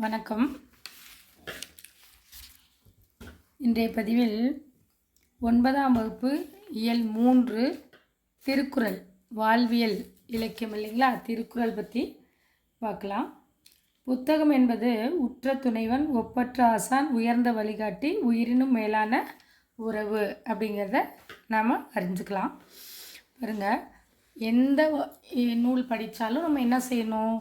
வணக்கம். இன்றைய பதிவில் 9ஆம் வகுப்பு இயல் 3 திருக்குறள் வாழ்வியல் இலக்கியம் இல்லைங்களா, திருக்குறள் பற்றி பார்க்கலாம். புத்தகம் என்பது உற்ற துணைவன், ஒப்பற்ற ஆசான், உயர்ந்த வழிகாட்டி, உயிரினும் மேலான உறவு அப்படிங்கிறத நாம் அறிஞ்சுக்கலாம். பாருங்கள், எந்த நூல் படித்தாலும் நம்ம என்ன செய்யணும்?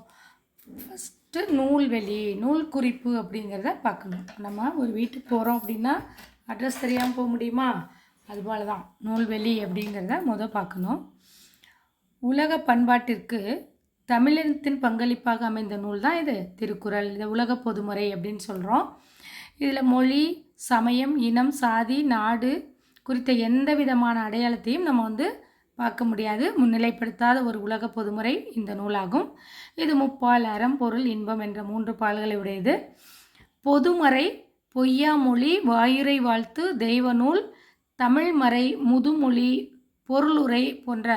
ஃபஸ்ட்டு நூல்வெளி, நூல் குறிப்பு அப்படிங்கிறத பார்க்கணும். நம்ம ஒரு வீட்டுக்கு போகிறோம் அப்படின்னா அட்ரஸ் தெரியாமல் போக முடியுமா? அதுபோல் தான் நூல்வெளி அப்படிங்கிறத பார்க்கணும். உலக பண்பாட்டிற்கு தமிழினத்தின் பங்களிப்பாக அமைந்த நூல் தான் இது திருக்குறள். இது உலக பொதுமுறை அப்படின்னு சொல்கிறோம். இதில் மொழி, சமயம், இனம், சாதி, நாடு குறித்த எந்த விதமான அடையாளத்தையும் நம்ம பார்க்க முடியாது, முன்னிலைப்படுத்தாத ஒரு உலக பொதுமுறை இந்த நூலாகும். இது முப்பால், அறம், பொருள், இன்பம் என்ற 3 பால்களை உடையது. பொதுமறை, பொய்யாமொழி, வாயுரை வாழ்த்து, தெய்வ நூல், தமிழ்மறை, முதுமொழி, பொருளுரை போன்ற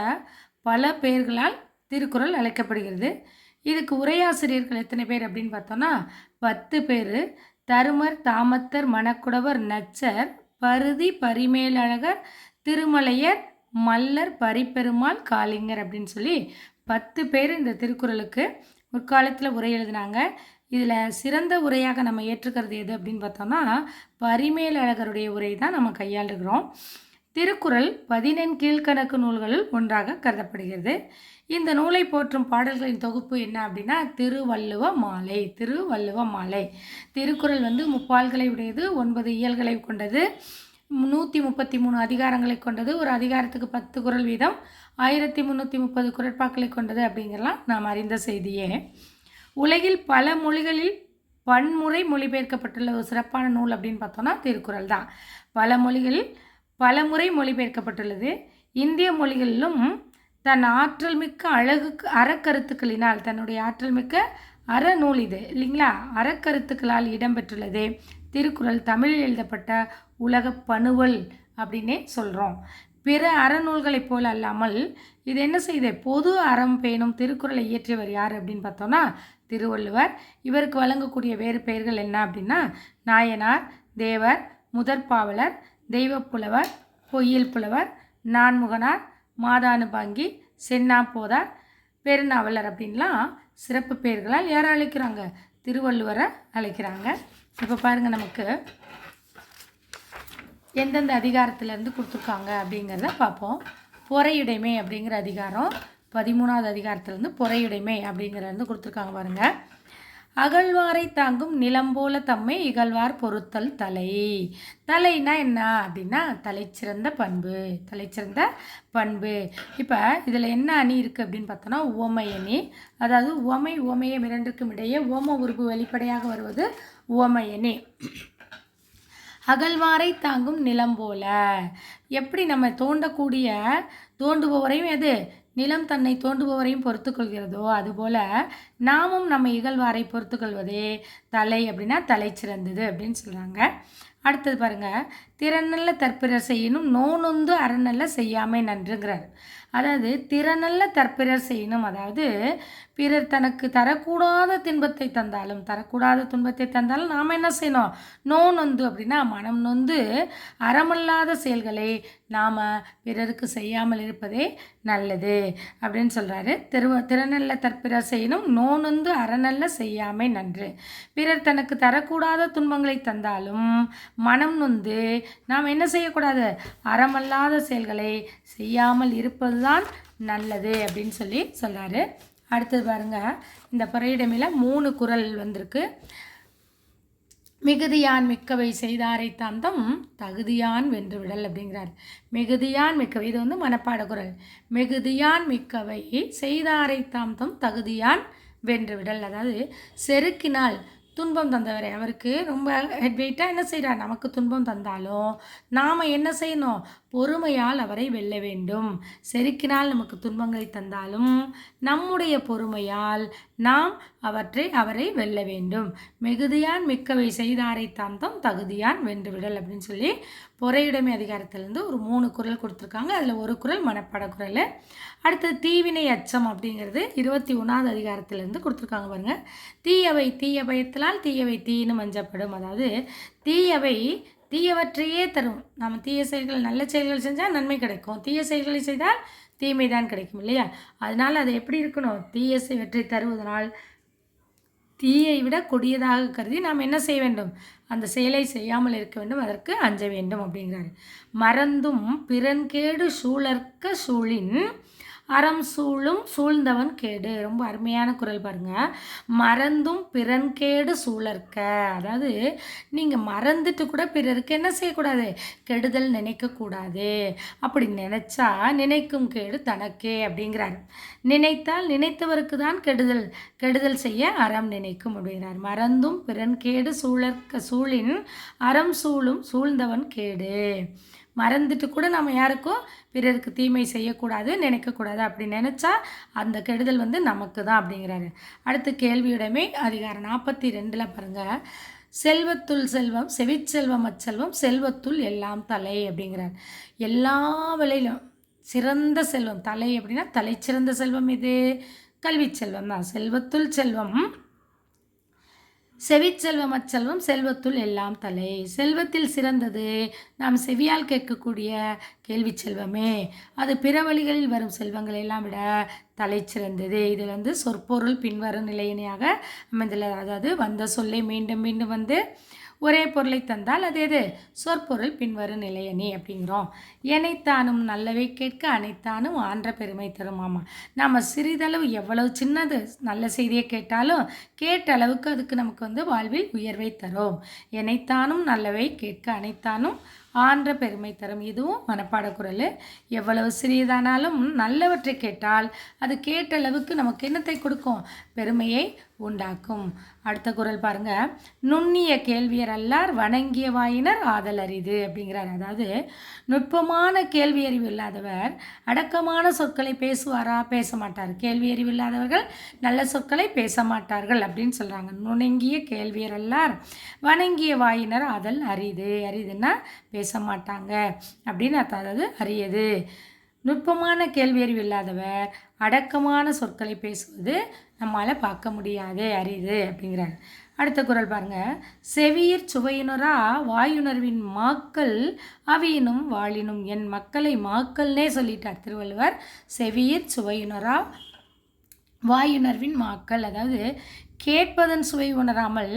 பல பெயர்களால் திருக்குறள் அழைக்கப்படுகிறது. இதுக்கு உரையாசிரியர்கள் எத்தனை பேர் அப்படின்னு பார்த்தோன்னா 10 பேர். தருமர், தாமத்தர், மணக்குடவர், நச்சர், பருதி, பரிமேலழகர், திருமலையர், மல்லர், பரிப்பெருமாள், காளிங்கர் அப்படின்னு சொல்லி 10 பேர் இந்த திருக்குறளுக்கு முற்காலத்தில் உரை எழுதினாங்க. இதில் சிறந்த உரையாக நம்ம ஏற்றுக்கிறது எது அப்படின்னு பார்த்தோம்னா பரிமேலழகருடைய உரை தான் நம்ம கையாளுகிறோம். திருக்குறள் 14 கீழ்கணக்கு நூல்களில் ஒன்றாக கருதப்படுகிறது. இந்த நூலை போற்றும் பாடல்களின் தொகுப்பு என்ன அப்படின்னா திருவள்ளுவ மாலை. திருவள்ளுவ மாலை திருக்குறள் முப்பால்களை உடையது, 9 இயல்களை கொண்டது, 133 அதிகாரங்களை கொண்டது, ஒரு அதிகாரத்துக்கு 10 குறள் வீதம், 1330 குறட்பாக்களை கொண்டது அப்படிங்கிறலாம் நாம் அறிந்த செய்தியே. உலகில் பல மொழிகளில் பன்முறை மொழிபெயர்க்கப்பட்டுள்ள ஒரு சிறப்பான நூல் அப்படின்னு பார்த்தோன்னா திருக்குறள் தான். பல மொழிகளில் பல முறை மொழிபெயர்க்கப்பட்டுள்ளது. இந்திய மொழிகளிலும் தன் ஆற்றல் மிக்க அறக்கருத்துக்களினால், தன்னுடைய ஆற்றல் மிக்க அறநூல் இது இல்லைங்களா, அறக்கருத்துக்களால் இடம்பெற்றுள்ளது. திருக்குறள் தமிழில் எழுதப்பட்ட உலக பணுவல் அப்படின்னே சொல்கிறோம். பிற அறநூல்களைப் போல் அல்லாமல் இது என்ன செய்யுது? பொது அறம் பேணும் திருக்குறளை இயற்றியவர் யார் அப்படின்னு பார்த்தோன்னா திருவள்ளுவர். இவருக்கு வழங்கக்கூடிய வேறு பெயர்கள் என்ன அப்படின்னா நாயனார், தேவர், முதற்பாவலர், தெய்வப்புலவர், பொய்யில் புலவர், நான்முகனார், மாதானுபாங்கி, சென்னா போதார், பெருநாவலர் அப்படின்லாம் சிறப்பு பெயர்களால் யாரை அழைக்கிறாங்க? திருவள்ளுவரை அழைக்கிறாங்க. இப்போ பாருங்கள், நமக்கு எந்தெந்த அதிகாரத்திலேருந்து கொடுத்துருக்காங்க அப்படிங்கிறத பார்ப்போம். பொறையுடைமை அப்படிங்கிற அதிகாரம் 13ஆவது அதிகாரத்திலேருந்து பொறையுடைமை அப்படிங்கிறத கொடுத்துருக்காங்க பாருங்கள். அகழ்வாரை தாங்கும் நிலம்போல தம்மை இகழ்வார் பொறுத்தல் தலை. தலைனா என்ன அப்படின்னா தலைச்சிறந்த பண்பு, தலைச்சிறந்த பண்பு. இப்போ இதில் என்ன அணி இருக்குது அப்படின்னு பார்த்தோன்னா உவமை அணி. அதாவது உவமையம் இரண்டுக்கும் இடையே ஓம உருபு வெளிப்படையாக வருவது உவமை அணி. அகழ்வாரை தாங்கும் நிலம் போல, எப்படி நம்ம தோண்டுபவரையும் எது நிலம் தன்னை தோண்டுபவரையும் பொறுத்து கொள்கிறதோ அதுபோல் நாமும் நம்ம இகழ்வாரை பொறுத்து கொள்வதே தலை அப்படின்னா தலை சிறந்தது அப்படின்னு சொல்கிறாங்க. அடுத்தது பாருங்கள், திறனல்ல தற்பிறர் செய்யணும் நோனொந்து அறநல்ல செய்யாமை நன்றுங்கிறார். அதாவது திறனல்ல தற்பிறர் செய்யணும், அதாவது பிறர் தனக்கு தரக்கூடாத துன்பத்தை தந்தாலும் நாம் என்ன செய்யணும்? நோனொந்து அப்படின்னா மனம் நொந்து அறமல்லாத செயல்களை நாம் பிறருக்கு செய்யாமல் இருப்பதே நல்லது அப்படின்னு சொல்கிறாரு. திறனல்ல தற்பிறர் செய்யணும் நோனொந்து அறநல்ல செய்யாமை நன்று. பிறர் தனக்கு தரக்கூடாத துன்பங்களை தந்தாலும் மனம் நொந்து நாம் என்ன செய்யக்கூடாது? அறமல்லாத செயல்களை செய்யாமல் இருப்பது தான் நல்லது அப்படின்னு சொல்கிறாரு. அடுத்தது பாருங்கள், இந்த பொறையுடைமையில் 3 குறள் வந்திருக்கு. மிகுதியான் மிக்கவை செய்தாரை தாந்தம் தகுதியான் வென்று விடல் அப்படிங்கிறார். மிகுதியான் மிக்கவை, இது மனப்பாட குறள். மிகுதியான் மிக்கவை செய்தாரை தாந்தம் தகுதியான் வென்று விடல். அதாவது செருக்கினால் துன்பம் தந்தவரை, அவருக்கு ரொம்ப ஹெட்வெயிட்டாக என்ன செய்கிறார்? நமக்கு துன்பம் தந்தாலும் நாம் என்ன செய்யணும்? பொறுமையால் அவரை வெல்ல வேண்டும். செருக்கினால் நமக்கு துன்பங்களை தந்தாலும் நம்முடைய பொறுமையால் நாம் அவரை வெல்ல வேண்டும். மிகுதியான் மிக்கவை செய்தாரை தாந்தம் தகுதியான் வென்றுவிடல் அப்படின்னு சொல்லி பொறையுடைமை அதிகாரத்திலேருந்து ஒரு 3 குறள் கொடுத்துருக்காங்க. அதில் ஒரு குறள் மனப்பாட குறள். அடுத்தது தீவினை அச்சம் அப்படிங்கிறது 21வது அதிகாரத்திலேருந்து கொடுத்துருக்காங்க பாருங்கள். தீயவை தீய பயத்தினால் தீயவை தீன்னு மஞ்சப்படும். அதாவது தீயவை தீயவற்றையே தரும். நம்ம தீய செயல்கள் நல்ல செயல்கள் செஞ்சால் நன்மை கிடைக்கும், தீய செயல்களை செய்தால் தீமை தான் கிடைக்கும் இல்லையா? அதனால் அது எப்படி இருக்கணும்? தீயவற்றை தருவதனால் தீயை விட கொடியதாக கருதி நாம் என்ன செய்ய வேண்டும்? அந்த செயலை செய்யாமல் இருக்க வேண்டும், அதற்கு அஞ்ச வேண்டும் அப்படிங்கிறாரு. மறந்தும் பிறன்கேடு சூழற்க சூழின் அறம் சூழும் சூழ்ந்தவன் கேடு. ரொம்ப அருமையான குறள் பாருங்க. மறந்தும் பிறன்கேடு சூழற்க, அதாவது நீங்கள் மறந்துட்டு கூட பிறருக்கு என்ன செய்யக்கூடாது? கெடுதல் நினைக்கக்கூடாது. அப்படி நினைச்சா நினைக்கும் கேடு தனக்கே அப்படிங்கிறார். நினைத்தால் நினைத்தவருக்கு தான் கெடுதல், கெடுதல் செய்ய அறம் நினைக்கும் அப்படிங்கிறார். மறந்தும் பிறன்கேடு சூழற்க சூழின் அறம் சூழும் சூழ்ந்தவன் கேடு. மறந்துட்டு கூட நம்ம யாருக்கும் பிறருக்கு தீமை செய்யக்கூடாது, நினைக்கக்கூடாது. அப்படி நினச்சா அந்த கெடுதல் நமக்கு தான் அப்படிங்கிறாரு. அடுத்து கேள்வியுடைமை அதிகாரம் 42 பாருங்கள். செல்வத்துள் செல்வம் செவிச்செல்வம் அச்செல்வம் செல்வத்துள் எல்லாம் தலை அப்படிங்கிறார். எல்லா விலையிலும் சிறந்த செல்வம் தலை அப்படின்னா தலை சிறந்த செல்வம் இது கல்வி செல்வம் தான். செல்வத்துள் செல்வம் செவிச்செல்வம் அச்செல்வம் செல்வத்துள் எல்லாம் தலை. செல்வத்தில் சிறந்தது நாம் செவியால் கேட்கக்கூடிய கேள்வி செல்வமே. அது பிற வழிகளில் வரும் செல்வங்களை எல்லாம் விட தலை சிறந்தது. இதில் சொற்பொருள் பின்வரும் நிலையினையாக அமைந்துள்ள, அதாவது வந்த சொல்லை மீண்டும் மீண்டும் ஒரே பொருளை தந்தால் அது எது? சொற்பொருள் பின்வரும் நிலையணி அப்படிங்கிறோம். எனைத்தானும் நல்லவை கேட்க அனைத்தானும் ஆன்ற பெருமை தரும். ஆமாம், நம்ம சிறிதளவு எவ்வளவு சின்னது நல்ல செய்தியை கேட்டாலும் கேட்ட அளவுக்கு அதுக்கு நமக்கு வாழ்வில் உயர்வை தரும். எனைத்தானும் நல்லவை கேட்க அனைத்தானும் ஆன்ற பெருமை தரும். இதுவும் மனப்பாட குறள். எவ்வளவு சிறியதானாலும் நல்லவற்றை கேட்டால் அது கேட்ட அளவுக்கு நமக்கு என்னத்தை கொடுக்கும்? பெருமையை உண்டாக்கும். அடுத்த குறள் பாருங்க. நுண்ணிய கேள்வியர் அல்லார் வணங்கிய வாயினர் ஆதல் அரிது அப்படிங்கிறார். அதாவது நுட்பமான கேள்வி அறிவு இல்லாதவர் அடக்கமான சொற்களை பேசுவாரா? பேச மாட்டார். கேள்வி அறிவு இல்லாதவர்கள் நல்ல சொற்களை பேச மாட்டார்கள் அப்படின்னு சொல்கிறாங்க. நுணங்கிய கேள்வியர் அல்லார் வணங்கிய வாயினர் ஆதல் அரிது. அரிதுன்னா பேச மாட்டாங்க அப்படின்னு அர்த்தம். அதாவது அரியது. நுட்பமான கேள்வி அறிவு இல்லாதவர் அடக்கமான சொற்களை பேசுவது நம்மளால் பார்க்க முடியாது, அரிது அப்படிங்கிறார். அடுத்த குறள் பாருங்க. செவியிற் சுவையுணரா வாயுணர்வின் மாக்கள் அவியினும் வாழினும். என் மக்களை மாக்கள்னே சொல்லிட்டார் திருவள்ளுவர். செவியிற் சுவையுணரா வாயுணர்வின் மாக்கள், அதாவது கேட்பதன் சுவை உணராமல்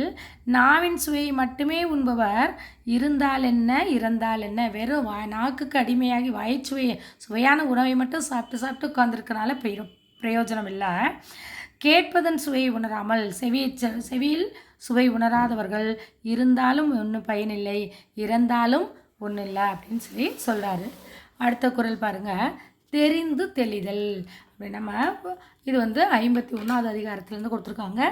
நாவின் சுவையை மட்டுமே உண்பவர் இருந்தால் என்ன இறந்தால் என்ன. வெறும் நாக்குக்கு அடிமையாகி சுவையான உணவை மட்டும் சாப்பிட்டு உட்காந்துருக்கனால பிரயோஜனம் இல்லை. கேட்பதன் சுவையை உணராமல் செவியில் சுவை உணராதவர்கள் இருந்தாலும் ஒன்றும் பயனில்லை, இறந்தாலும் ஒன்றும் இல்லை அப்படின்னு சொல்கிறாரு. அடுத்த குறள் பாருங்கள். தெரிந்து தெளிதல். அப்படி நம்ம இது 51வது அதிகாரத்திலேருந்து கொடுத்துருக்காங்க.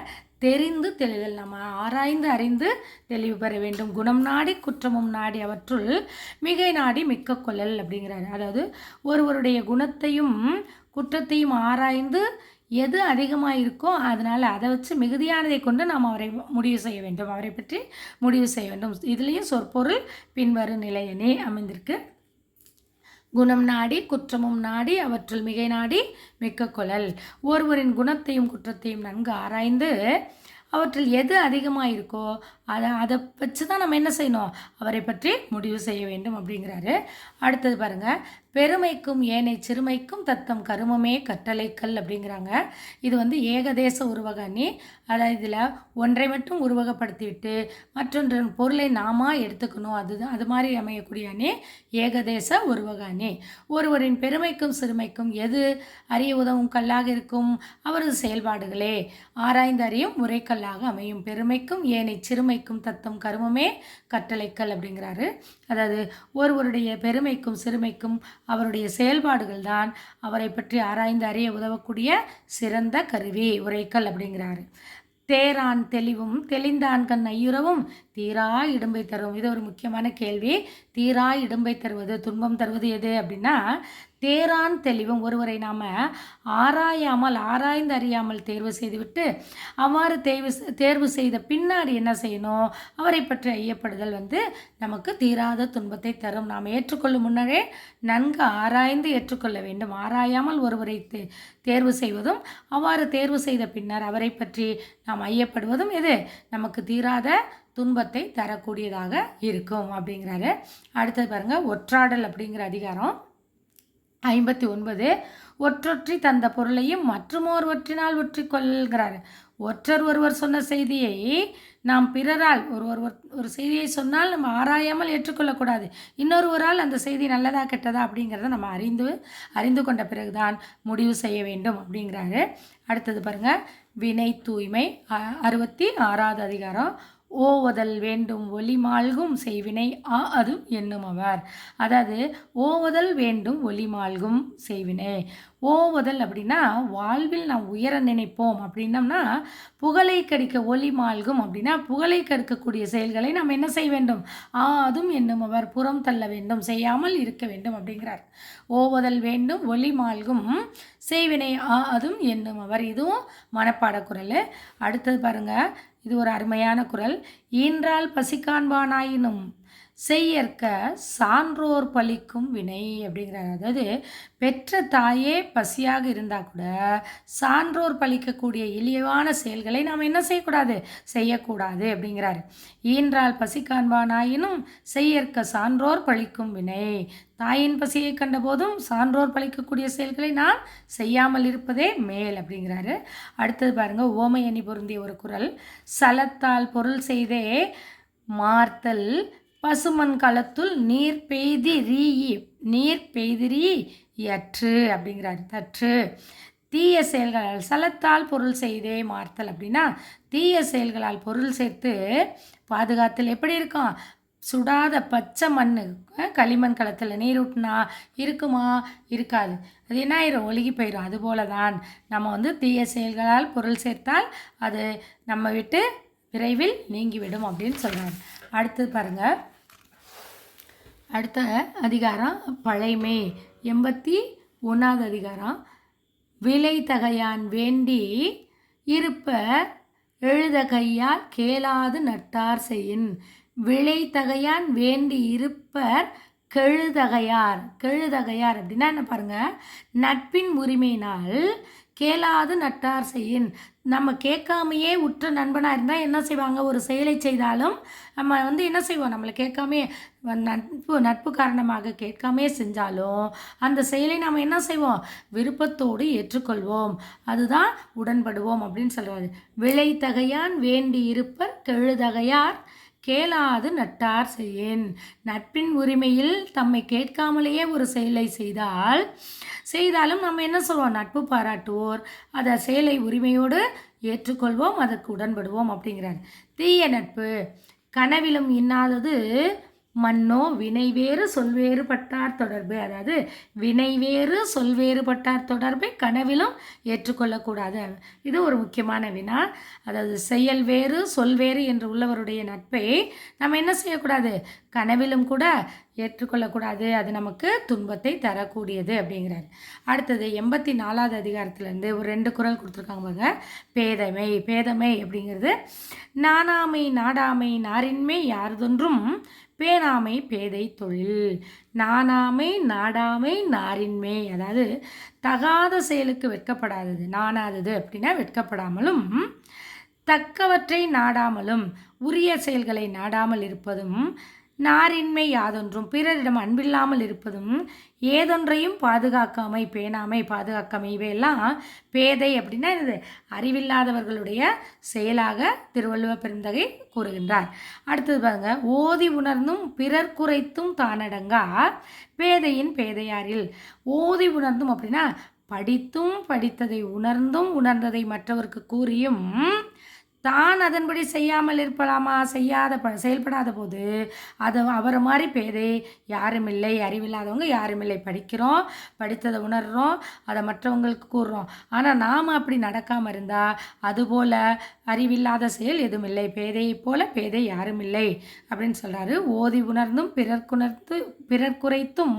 தெரிந்து தெளிதல். நம்ம ஆராய்ந்து அறிந்து தெளிவு பெற வேண்டும். குணம் நாடி குற்றமும் நாடி அவற்றுள் மிகை நாடி மிக்க கொள்ளல் அப்படிங்கிறாரு. அதாவது ஒருவருடைய குணத்தையும் குற்றத்தையும் ஆராய்ந்து எது அதிகமாக இருக்கோ அதனால் அதை வச்சு மிகுதியானதை கொண்டு நாம் அவரை முடிவு செய்ய வேண்டும், அவரை பற்றி முடிவு செய்ய வேண்டும். இதுலேயும் சொற்பொருள் பின்வரும் நிலையனே அமைந்திருக்கு. குணம் நாடி குற்றமும் நாடி அவற்றுள் மிகை நாடி மிக்க கொள்ளல். ஒருவரின் குணத்தையும் குற்றத்தையும் நன்கு ஆராய்ந்து அவற்றில் எது அதிகமாக இருக்கோ அதை வச்சு தான் நம்ம என்ன செய்யணும்? அவரை பற்றி முடிவு செய்ய வேண்டும் அப்படிங்கிறாரு. அடுத்தது பாருங்கள். பெருமைக்கும் ஏனை சிறுமைக்கும் தத்தம் கருமமே கட்டளைக்கல் அப்படிங்கிறாங்க. இது ஏகதேச உருவக அணி. அதாவது இதில் ஒன்றை மட்டும் உருவகப்படுத்திவிட்டு மற்றொன்றின் பொருளை நாம எடுத்துக்கணும். அது மாதிரி அமையக்கூடிய அணி ஏகதேச உருவக அணி. ஒருவரின் பெருமைக்கும் சிறுமைக்கும் எது அறிய உதவும் கல்லாக இருக்கும்? அவரது செயல்பாடுகளே ஆராய்ந்து அறியும் முறைக்கல்லாக அமையும். பெருமைக்கும் ஏனை சிறுமைக்கும் தத்தம் கருமமே கட்டளைக்கல் அப்படிங்கிறாரு. அதாவது ஒருவருடைய பெருமைக்கும் சிறுமைக்கும் அவருடைய செயல்பாடுகள் தான் அவரை பற்றி ஆராய்ந்து அறிய உதவக்கூடிய சிறந்த கருவி, உரைக்கல் அப்படிங்கிறாரு. தேரான் தெளிவும் தெளிந்தான் கண் ஐயுறவும் தீரா இடும்பை தரும். இது ஒரு முக்கியமான கேள்வி. தீரா இடும்பை தருவது, துன்பம் தருவது எது அப்படின்னா தேரான் தெளிவும். ஒருவரை நாம் ஆராய்ந்து அறியாமல் தேர்வு செய்துவிட்டு அவ்வாறு தேர்வு செய்த பின்னாடி என்ன செய்யணும், அவரை பற்றி ஐயப்படுதல் நமக்கு தீராத துன்பத்தை தரும். நாம் ஏற்றுக்கொள்ளும் முன்னரே நன்கு ஆராய்ந்து ஏற்றுக்கொள்ள வேண்டும். ஆராயாமல் ஒருவரை தேர்வு செய்வதும் அவ்வாறு தேர்வு செய்த பின்னர் அவரை பற்றி நாம் ஐயப்படுவதும் எது நமக்கு தீராத துன்பத்தை தரக்கூடியதாக இருக்கும் அப்படிங்கிறாரு. அடுத்தது பாருங்கள், ஒற்றாடல் அப்படிங்கிற அதிகாரம் 59. ஒற்றொற்றி தந்த பொருளையும் மற்றுமோர்வற்றினால் ஒற்றி கொள்கிறார். ஒருவர் சொன்ன செய்தியை நாம் பிறரால் ஒரு செய்தியை சொன்னால் நம்ம ஆராயாமல் ஏற்றுக்கொள்ளக்கூடாது. இன்னொருவரால் அந்த செய்தி நல்லதா கெட்டதா அப்படிங்கிறத நம்ம அறிந்து கொண்ட பிறகுதான் முடிவு செய்ய வேண்டும் அப்படிங்கிறாரு. அடுத்தது பாருங்கள், வினை தூய்மை 66வது அதிகாரம். ஓவதல் வேண்டும் ஒளி மால்கும் செய்வினை அது என்னும் அவர். அதாவது ஓவதல் வேண்டும் ஒளி மால்கும் செய்வினை. ஓவதல் அப்படின்னா வாழ்வில் நாம் உயர நினைப்போம் அப்படின்னம்னா, புகழை கடிக்க ஒளி மால்கும் அப்படின்னா புகழை கற்கக்கூடிய செயல்களை நாம் என்ன செய்ய வேண்டும், அதுவும் என்னும் அவர் புறம் தள்ள வேண்டும், செய்யாமல் இருக்க வேண்டும் அப்படிங்கிறார். ஓவதல் வேண்டும் ஒளி மால்கும் செய்வினை அதுவும் என்னும் அவர். இதுவும் மனப்பாட குறள். அடுத்தது பாருங்க, இது ஒரு அருமையான குறள். ஈன்றால் பசிக்காண்பானாயினும் செய்யற்க சான்றோர் பழிக்கும் வினை அப்படிங்கிறார். அதாவது பெற்ற தாயே பசியாக இருந்தால் கூட சான்றோர் பழிக்கக்கூடிய இழிவான செயல்களை நாம் என்ன செய்யக்கூடாது அப்படிங்கிறார். ஈன்றால் பசிக்காண்பானாயினும் செய்யற்க சான்றோர் பழிக்கும் வினை. தாயின் பசியை கண்ட போதும் சான்றோர் பழிக்கக்கூடிய செயல்களை நான் செய்யாமல் இருப்பதே மேல் அப்படிங்கிறாரு. அடுத்தது பாருங்க, ஓமை அணி பொருந்திய ஒரு குறள். சலத்தால் பொருள் செய்தே மார்த்தல் பசுமண் களத்துள் நீர் பெய்திரி யற்று அப்படிங்கிறாரு. தற்று தீய செயல்களால் சலத்தால் பொருள் செய்தே மார்த்தல் அப்படின்னா தீய செயல்களால் பொருள் சேர்த்து பாதுகாத்தல் எப்படி இருக்கும், சுடாத பச்சை மண் களிமண் களத்தில் நீர் ஊட்டினா இருக்குமா, இருக்காது. அது என்ன ஆயிரும், ஒழுகி போயிடும். அதுபோல தான் நம்ம தீய செயல்களால் பொருள் சேர்த்தால் அது நம்ம விட்டு விரைவில் நீங்கிவிடும் அப்படின்னு சொல்கிறார். அடுத்தது பாருங்கள், அடுத்த அதிகாரம் பழைமை 81வது அதிகாரம். விலை தகையான் வேண்டி இருப்ப எழுத கையால் கேளாது நட்டார் செய்யின். விலை தகையான் வேண்டி இருப்பர் கெழுதகையார் அப்படின்னா என்ன பாருங்கள், நட்பின் உரிமையினால் கேளாது நட்டார் செய்யின். நம்ம கேட்காமையே உற்ற நண்பனாக இருந்தால் என்ன செய்வாங்க, ஒரு செயலை செய்தாலும் நம்ம என்ன செய்வோம், நம்மளை கேட்காமே நட்பு காரணமாக கேட்காமே செஞ்சாலும் அந்த செயலை நாம் என்ன செய்வோம், விருப்பத்தோடு ஏற்றுக்கொள்வோம், அதுதான் உடன்படுவோம் அப்படின்னு சொல்கிறாரு. விலை தகையான் வேண்டி இருப்பர் கெழுதகையார் கேளாது நட்டார் செய்யேன். நட்பின் உரிமையில் தம்மை கேட்காமலேயே ஒரு செயலை செய்தாலும் நம்ம என்ன சொல்வோம், நட்பு பாராட்டுவோர், அதை செயலை உரிமையோடு ஏற்றுக்கொள்வோம், அதற்கு உடன்படுவோம் அப்படிங்கிறார். தீய நட்பு கனவிலும் இன்னாதது மன்னோ வினை வேறு சொல்வேறு பட்டார் தொடர்பு. அதாவது வினை வேறு சொல்வேறு பட்டார் தொடர்பை கனவிலும் ஏற்றுக்கொள்ளக்கூடாது. இது ஒரு முக்கியமான வினா. அதாவது செயல் வேறு சொல்வேறு என்று உள்ளவருடைய நட்பை நம்ம என்ன செய்யக்கூடாது, கனவிலும் கூட ஏற்றுக்கொள்ளக்கூடாது, அது நமக்கு துன்பத்தை தரக்கூடியது அப்படிங்கிறார். அடுத்தது 84வது அதிகாரத்திலேருந்து ஒரு 2 குறள் கொடுத்துருக்காங்க பாருங்க. பேதமை அப்படிங்கிறது நாணாமை நாடாமை நாரின்மை யார்தொன்றும் பேணாமை பேதை தொழில். நாணாமை நாடாமை நாரின்மை, அதாவது தகாத செயலுக்கு வெட்கப்படாதது, நாணாதது அப்படின்னா வெட்கப்படாமலும், தக்கவற்றை நாடாமலும் உரிய செயல்களை நாடாமல் இருப்பதும், நாரின்மை யாதொன்றும் பிறரிடம் அன்பில்லாமல் இருப்பதும், ஏதொன்றையும் பாதுகாக்காமை பேணாமை பாதுகாக்காமை, இவையெல்லாம் பேதை அப்படின்னா இது அறிவில்லாதவர்களுடைய செயலாக திருவள்ளுவர் பெருந்தகை கூறுகின்றார். அடுத்தது பாருங்க, ஓதி உணர்ந்தும் பிறர் குறைத்தும் தானடங்கா பேதையின் பேதையாரில். ஓதி உணர்ந்தும் அப்படின்னா படித்தும் படித்ததை உணர்ந்தும் உணர்ந்ததை மற்றவருக்கு கூறியும் தான் அதன்படி செய்யாமல் இருப்பலாமா? செயல்படாத போது அது அவரை மாதிரி பேதை யாருமில்லை. அறிவில்லாதவங்க யாருமில்லை. படிக்கிறோம், படித்ததை உணர்கிறோம், அதை மற்றவங்களுக்கு கூறுறோம். ஆனால் நாம் அப்படி நடக்காமல் இருந்தால் அதுபோல் அறிவில்லாத செயல் எதுவுமில்லை. பேதையைப் போல பேதை யாருமில்லை அப்படின்னு சொல்கிறாரு. ஓதி உணர்ந்தும் பிறர் குறைத்தும்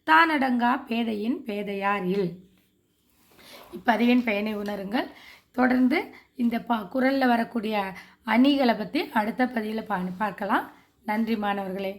தானடங்கா பேதையின் பேதையார் இல். இப்பதிவின் பயனை உணருங்கள். தொடர்ந்து இந்த குறளில் வரக்கூடிய அணிகளை பற்றி அடுத்த பதிவில் பார்க்கலாம். நன்றி மாணவர்களே.